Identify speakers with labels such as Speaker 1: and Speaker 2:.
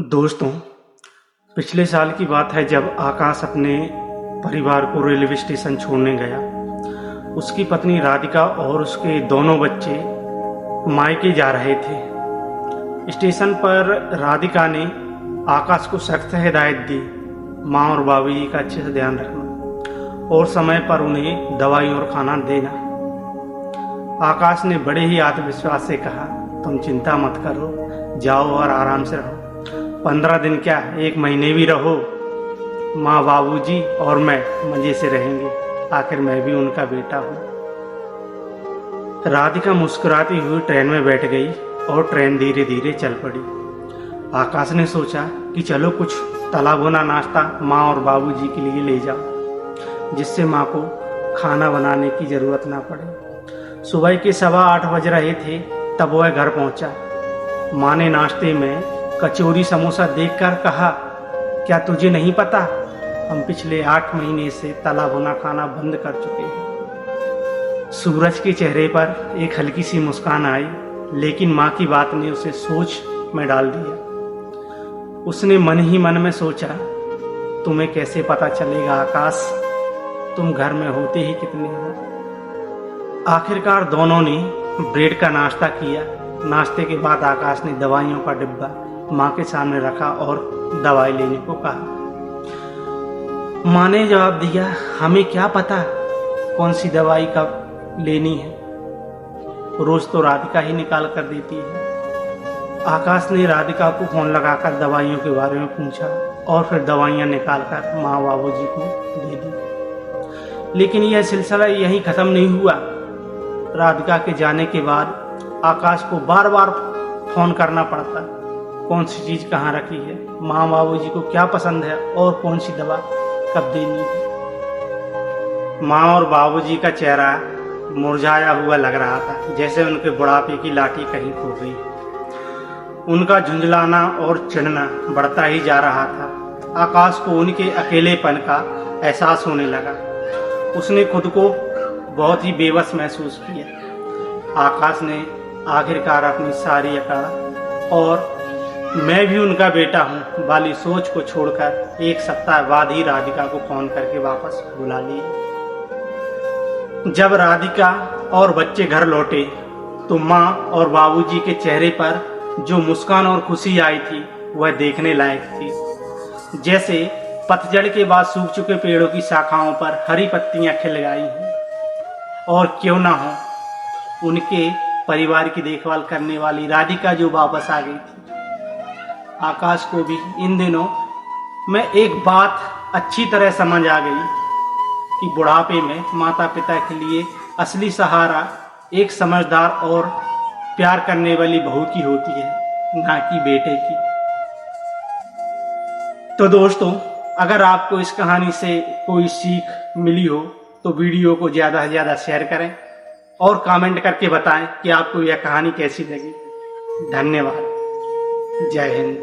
Speaker 1: दोस्तों, पिछले साल की बात है जब आकाश अपने परिवार को रेलवे स्टेशन छोड़ने गया। उसकी पत्नी राधिका और उसके दोनों बच्चे मायके जा रहे थे। स्टेशन पर राधिका ने आकाश को सख्त हिदायत दी, माँ और बाबूजी का अच्छे से ध्यान रखना और समय पर उन्हें दवाई और खाना देना। आकाश ने बड़े ही आत्मविश्वास से कहा, तुम चिंता मत करो, जाओ और आराम से रहो। 15 दिन क्या, 1 महीने भी रहो, माँ बाबूजी और मैं मजे से रहेंगे। आखिर मैं भी उनका बेटा हूँ। राधिका मुस्कुराती हुई ट्रेन में बैठ गई और ट्रेन धीरे धीरे चल पड़ी। आकाश ने सोचा कि चलो कुछ तला भुना नाश्ता माँ और बाबूजी के लिए ले जाओ, जिससे माँ को खाना बनाने की जरूरत ना पड़े। सुबह के 8:15 बज रहे थे तब वह घर पहुंचा। माँ ने नाश्ते में कचौरी समोसा देखकर कहा, क्या तुझे नहीं पता, हम पिछले 8 महीने से तला भुना खाना बंद कर चुके हैं। सूरज के चेहरे पर एक हल्की सी मुस्कान आई, लेकिन माँ की बात ने उसे सोच में डाल दिया। उसने मन ही मन में सोचा, तुम्हें कैसे पता चलेगा आकाश, तुम घर में होते ही कितने हो। आखिरकार दोनों ने ब्रेड का नाश्ता किया। नाश्ते के बाद आकाश ने दवाइयों का डिब्बा माँ के सामने रखा और दवाई लेने को कहा। माँ ने जवाब दिया, हमें क्या पता कौन सी दवाई कब लेनी है, रोज तो राधिका ही निकाल कर देती है। आकाश ने राधिका को फोन लगाकर दवाइयों के बारे में पूछा और फिर दवाइयाँ निकाल कर माँ बाबूजी को दे दी। लेकिन यह सिलसिला यहीं खत्म नहीं हुआ। राधिका के जाने के बाद आकाश को बार बार फोन करना पड़ता, कौन सी चीज कहाँ रखी है, माँ बाबूजी को क्या पसंद है और कौन सी दवा कब देनी है। माँ और बाबूजी का चेहरा मुरझाया हुआ लग रहा था, जैसे उनके बुढ़ापे की लाठी कहीं खो गई। उनका झुंझलाना और चिढ़ना बढ़ता ही जा रहा था। आकाश को उनके अकेलेपन का एहसास होने लगा। उसने खुद को बहुत ही बेबस महसूस किया। आकाश ने आखिरकार अपनी सारी अकड़ और मैं भी उनका बेटा हूँ वाली सोच को छोड़कर 1 सप्ताह बाद ही राधिका को फोन करके वापस बुला लिया। जब राधिका और बच्चे घर लौटे तो माँ और बाबूजी के चेहरे पर जो मुस्कान और खुशी आई थी वह देखने लायक थी। जैसे पतझड़ के बाद सूख चुके पेड़ों की शाखाओं पर हरी पत्तियां खिल गई हैं। और क्यों ना हो, उनके परिवार की देखभाल करने वाली राधिका जो वापस आ गई थी। आकाश को भी इन दिनों में एक बात अच्छी तरह समझ आ गई कि बुढ़ापे में माता पिता के लिए असली सहारा एक समझदार और प्यार करने वाली बहू की होती है, ना कि बेटे की। तो दोस्तों, अगर आपको इस कहानी से कोई सीख मिली हो तो वीडियो को ज़्यादा से ज़्यादा शेयर करें और कमेंट करके बताएं कि आपको यह कहानी कैसी लगी। धन्यवाद। जय हिंद।